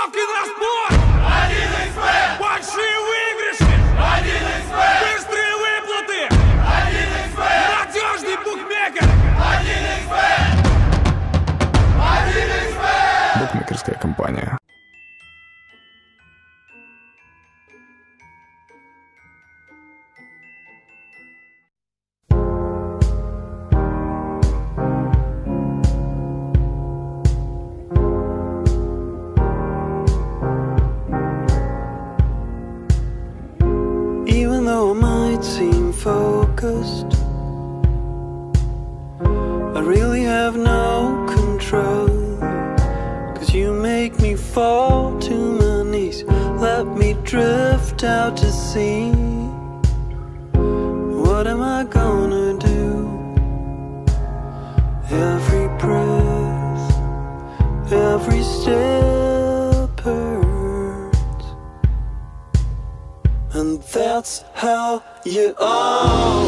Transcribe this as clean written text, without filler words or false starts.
Ставки на спорт! 1xBet! Большие выигрыши! 1xBet! Быстрые выплаты! 1xBet! Надежный букмекер! 1xBet! 1xBet! Букмекерская компания. Even though I might seem focused, I really have no control. 'Cause you make me fall to my knees, let me drift out to sea. What am I gonna do? Every breath, every step hurts. And that's how you are.